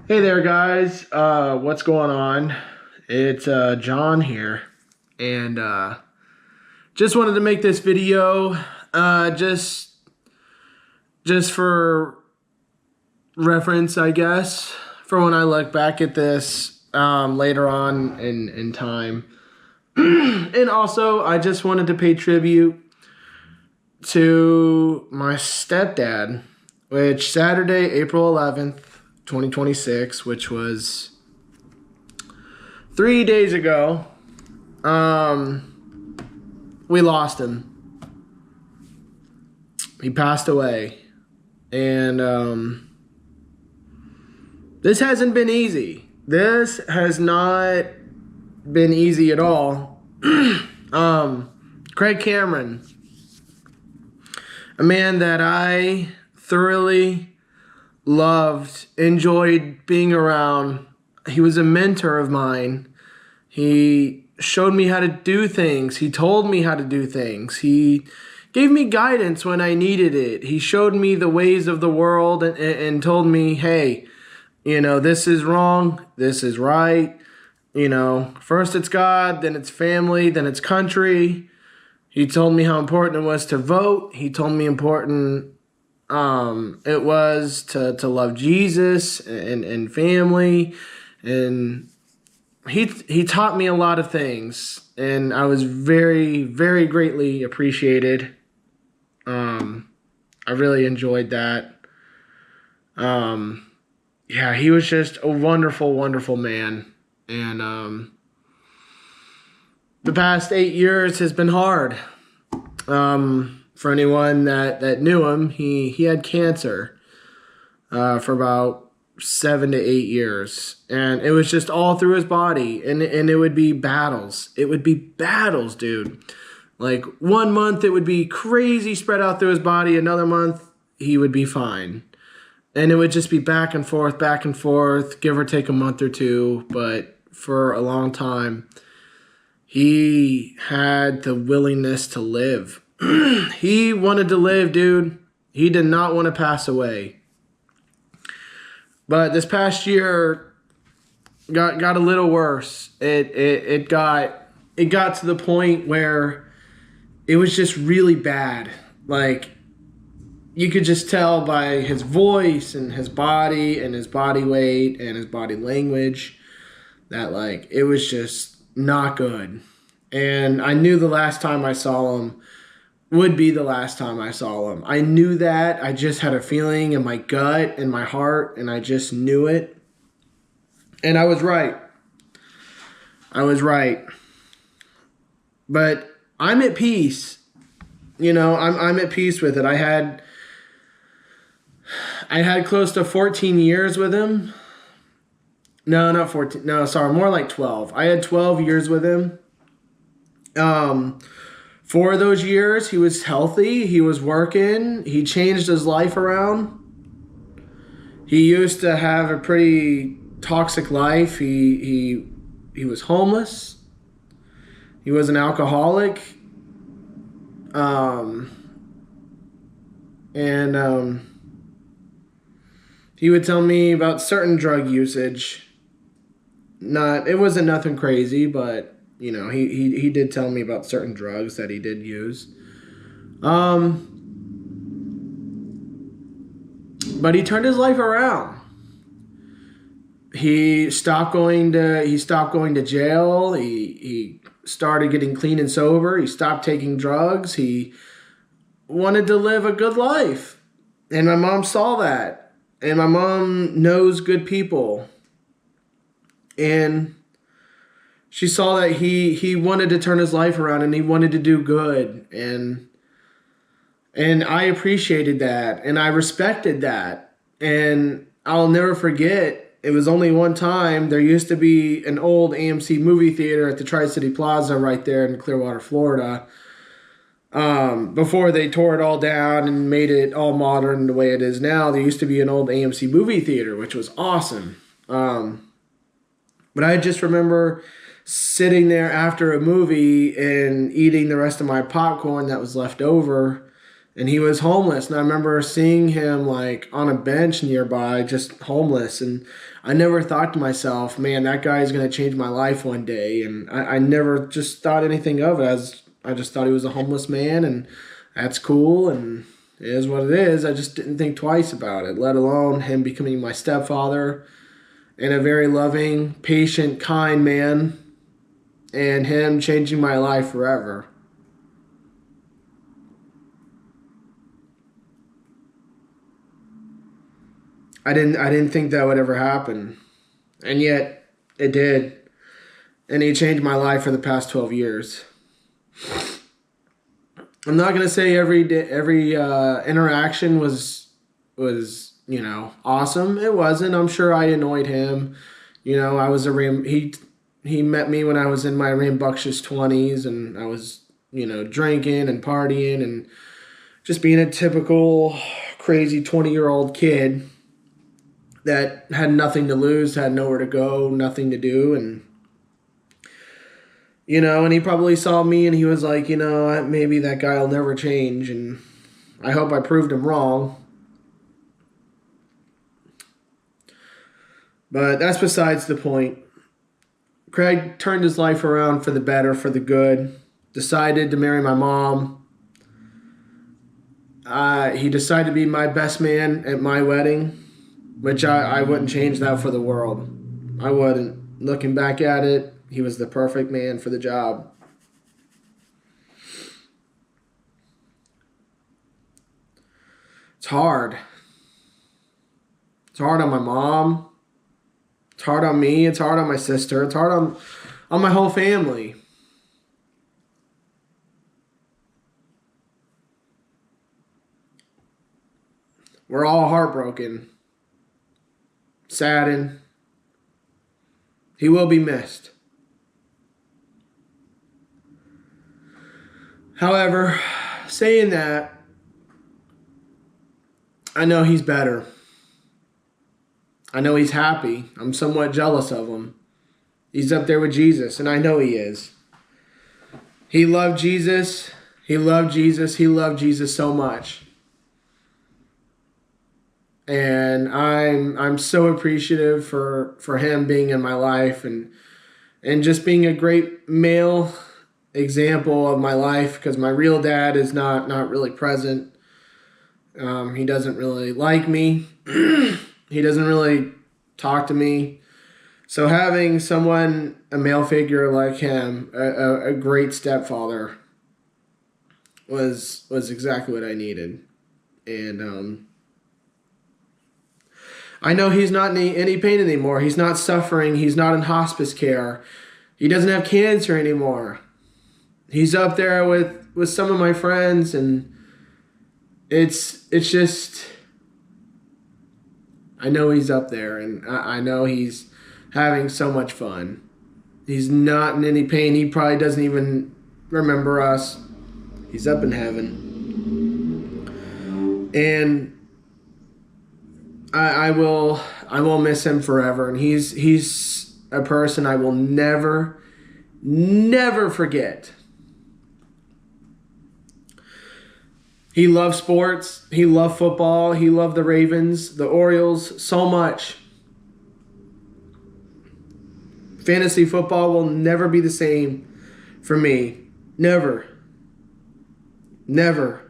Hey there, guys. What's going on? It's John here, and just wanted to make this video, just for reference, I guess, for when I look back at this later on in time. And also, I just wanted to pay tribute to my stepdad, which Saturday, April 11th, 2026, which was 3 days ago, we lost him. He passed away. And this hasn't been easy. This has not been easy at all. Craig Cameron, a man that I thoroughly loved, enjoyed being around. He was a mentor of mine. He showed me how to do things. He told me how to do things. He gave me guidance when I needed it. He showed me the ways of the world and told me, hey, this is wrong, this is right. First it's God, then it's family, then it's country. He told me how important it was to vote. He told me important it was to love Jesus and family, and he taught me a lot of things, and I was very, very greatly appreciated. I really enjoyed that. Yeah, he was just a wonderful, wonderful man, and the past 8 years has been hard. For anyone that knew him, he had cancer for about 7 to 8 years. And it was just all through his body. And it would be battles. It would be battles, dude. Like 1 month, it would be crazy spread out through his body. Another month, he would be fine. And it would just be back and forth, give or take a month or two. But for a long time, he had the willingness to live. He wanted to live, dude. He did not want to pass away. But this past year got a little worse. It got to the point where it was just really bad. Like, you could just tell by his voice and his body and his body weight and his body language that, like, it was just not good. And I knew the last time I saw him would be the last time I saw him. I knew that. I just had a feeling in my gut, in my heart, and I just knew it. And I was right. But I'm at peace. I'm at peace with it. I had close to 14 years with him. No, not 14. No, sorry, more like 12. I had 12 years with him. 4 of those years, he was healthy. He was working. He changed his life around. He used to have a pretty toxic life. He was homeless. He was an alcoholic. He would tell me about certain drug usage. It wasn't nothing crazy, but he did tell me about certain drugs that he did use. But he turned his life around. He stopped going to jail. He started getting clean and sober. He stopped taking drugs. He wanted to live a good life. And my mom saw that. And my mom knows good people. And she saw that he wanted to turn his life around and he wanted to do good. And I appreciated that and I respected that. And I'll never forget, it was only one time. There used to be an old AMC movie theater at the Tri-City Plaza right there in Clearwater, Florida. Before they tore it all down and made it all modern the way it is now, there used to be an old AMC movie theater, which was awesome. But I just remember sitting there after a movie and eating the rest of my popcorn that was left over and he was homeless. And I remember seeing him like on a bench nearby, just homeless. And I never thought to myself, man, that guy is going to change my life one day. And I never just thought anything of it. I just thought he was a homeless man, and that's cool. And it is what it is. I just didn't think twice about it, let alone him becoming my stepfather and a very loving, patient, kind man, and him changing my life forever. I didn't think that would ever happen. And yet it did. And he changed my life for the past 12 years. I'm not gonna say every interaction was awesome. It wasn't. I'm sure I annoyed him. I was he met me when I was in my rambunctious 20s, and I was drinking and partying and just being a typical crazy 20-year-old kid that had nothing to lose, had nowhere to go, nothing to do, and and he probably saw me and he was like, maybe that guy will never change, and I hope I proved him wrong. But that's besides the point. Craig turned his life around for the better, for the good, decided to marry my mom. He decided to be my best man at my wedding, which I wouldn't change that for the world. I wouldn't. Looking back at it, he was the perfect man for the job. It's hard. It's hard on my mom. It's hard on me. It's hard on my sister. It's hard on my whole family. We're all heartbroken, saddened. He will be missed. However, saying that, I know he's better. I know he's happy. I'm somewhat jealous of him. He's up there with Jesus, and I know he is. He loved Jesus. He loved Jesus. He loved Jesus so much. And I'm so appreciative for him being in my life and just being a great male example of my life, because my real dad is not really present. He doesn't really like me. He doesn't really talk to me. So having someone, a male figure like him, a great stepfather, was exactly what I needed. And I know he's not in any pain anymore. He's not suffering. He's not in hospice care. He doesn't have cancer anymore. He's up there with some of my friends, and it's just, I know he's up there, and I know he's having so much fun. He's not in any pain. He probably doesn't even remember us. He's up in heaven. And I will miss him forever, and he's a person I will never forget. He loved sports. He loved football. He loved the Ravens, the Orioles so much. Fantasy football will never be the same for me. Never. Never.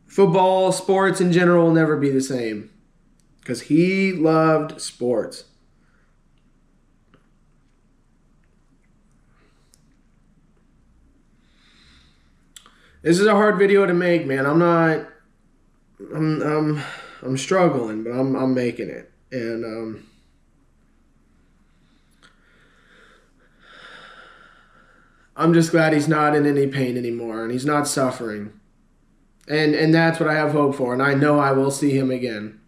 Football, sports in general will never be the same, because he loved sports. This is a hard video to make, man. I'm struggling, but I'm making it. And I'm just glad he's not in any pain anymore, and he's not suffering. And that's what I have hope for, and I know I will see him again.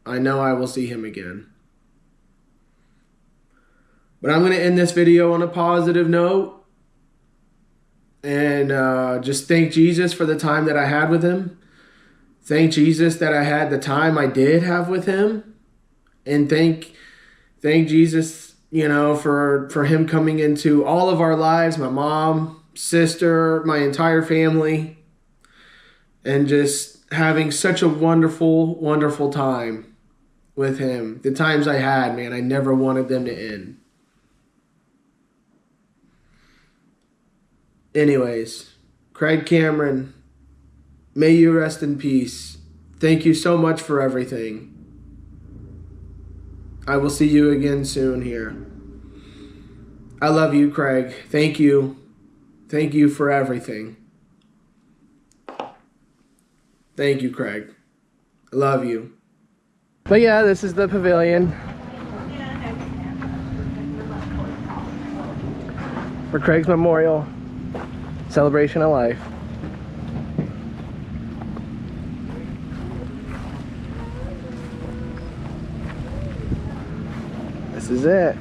I know I will see him again. But I'm going to end this video on a positive note. And just thank Jesus for the time that I had with him. Thank Jesus that I had the time I did have with him. And thank Jesus, for him coming into all of our lives, my mom, sister, my entire family, and just having such a wonderful, wonderful time with him. The times I had, man, I never wanted them to end. Anyways, Craig Cameron, may you rest in peace. Thank you so much for everything. I will see you again soon here. I love you, Craig. Thank you. Thank you for everything. Thank you, Craig. I love you. But yeah, this is the pavilion for Craig's memorial celebration of life. This is it.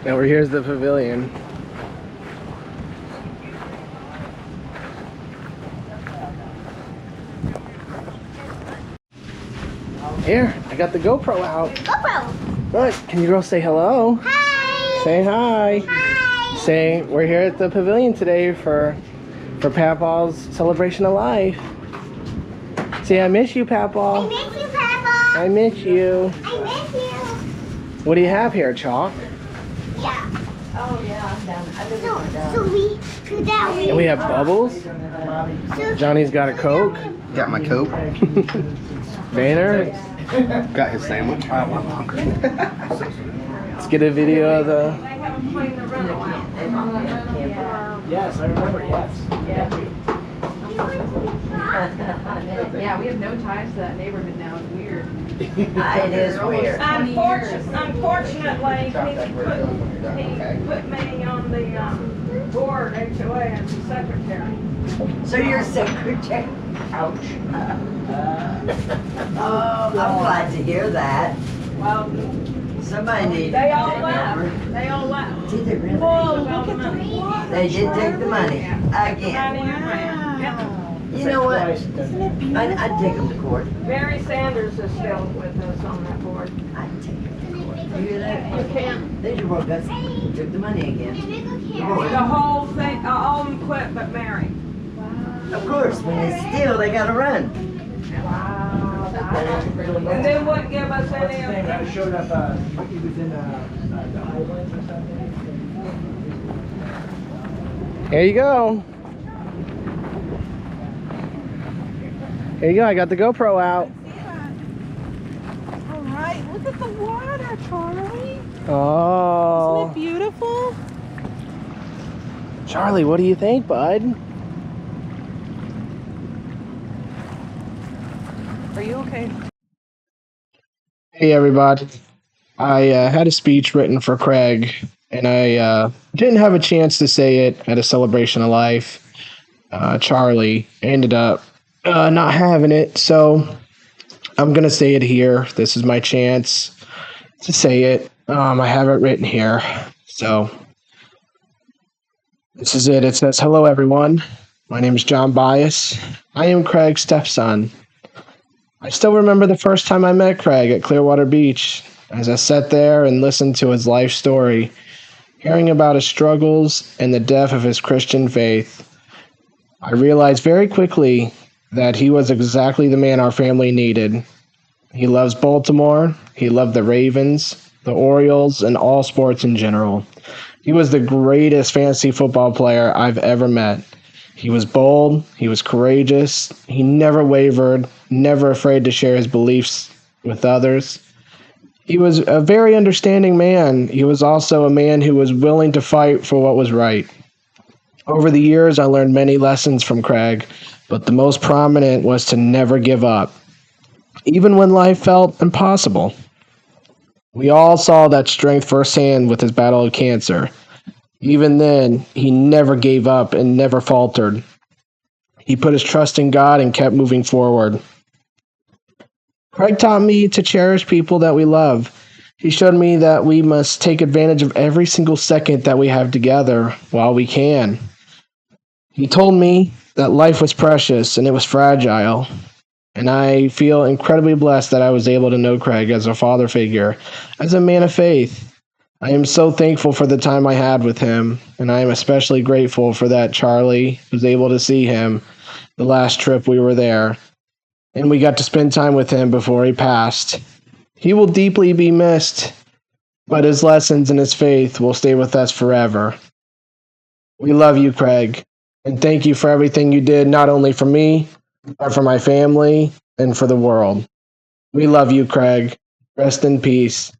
Now here's the pavilion. Here, I got the GoPro out. GoPro. Good. Can you girls say hello? Hi. Say hi. Hi. Say we're here at the pavilion today for Papaw's celebration of life. Say I miss you, I Papaw. miss you, Papa. I miss you. I miss you. What do you have here, Chalk? Yeah. Oh yeah, I'm down. I live So, with my so we could that And we have bubbles. So Johnny's got a Coke. Got my coat. Banner. Got his sandwich. I'm hungry. Let's get a video of the. Yes, I remember. Yes. Yeah, we have no ties to that neighborhood now. It's weird. It is weird. Unfortunately, he put me on the board, HOA, as the secretary. So you're secretary. Ouch. Oh, I'm glad to hear that. Well, Somebody needed to they all take left. over. They all left. Did they really? Oh, look at the water. They did take the money Not again. even ran. Yep. You know what? I'd take them to court. Mary Sanders is still with us on that board. I'd take them to court. You hear that? You can't. They just broke us. Took the money again. The whole thing, all of them quit but Mary. Of course, when they steal, they gotta run. And then wouldn't give us any of the. showed up. He was in the Highlands or something. Here you go. Here you go. I got the GoPro out. All right, look at the water, Charlie. Oh. Isn't it beautiful? Charlie, what do you think, bud? Are you okay? Hey, everybody. I had a speech written for Craig, and I didn't have a chance to say it at a celebration of life. Charlie ended up not having it, so I'm going to say it here. This is my chance to say it. I have it written here, so this is it. It says, "Hello, everyone. My name is John Bias. I am Craig's stepson. I still remember the first time I met Craig at Clearwater Beach, as I sat there and listened to his life story, hearing about his struggles and the depth of his Christian faith. I realized very quickly that he was exactly the man our family needed. He loves Baltimore, he loved the Ravens, the Orioles, and all sports in general. He was the greatest fantasy football player I've ever met. He was bold, he was courageous, he never wavered, never afraid to share his beliefs with others. He was a very understanding man. He was also a man who was willing to fight for what was right. Over the years, I learned many lessons from Craig, but the most prominent was to never give up, even when life felt impossible. We all saw that strength firsthand with his battle with cancer. Even then, he never gave up and never faltered. He put his trust in God and kept moving forward. Craig taught me to cherish people that we love. He showed me that we must take advantage of every single second that we have together while we can. He told me that life was precious and it was fragile. And I feel incredibly blessed that I was able to know Craig as a father figure, as a man of faith. I am so thankful for the time I had with him, and I am especially grateful for that Charlie was able to see him the last trip we were there, and we got to spend time with him before he passed. He will deeply be missed, but his lessons and his faith will stay with us forever. We love you, Craig, and thank you for everything you did, not only for me, but for my family and for the world. We love you, Craig. Rest in peace.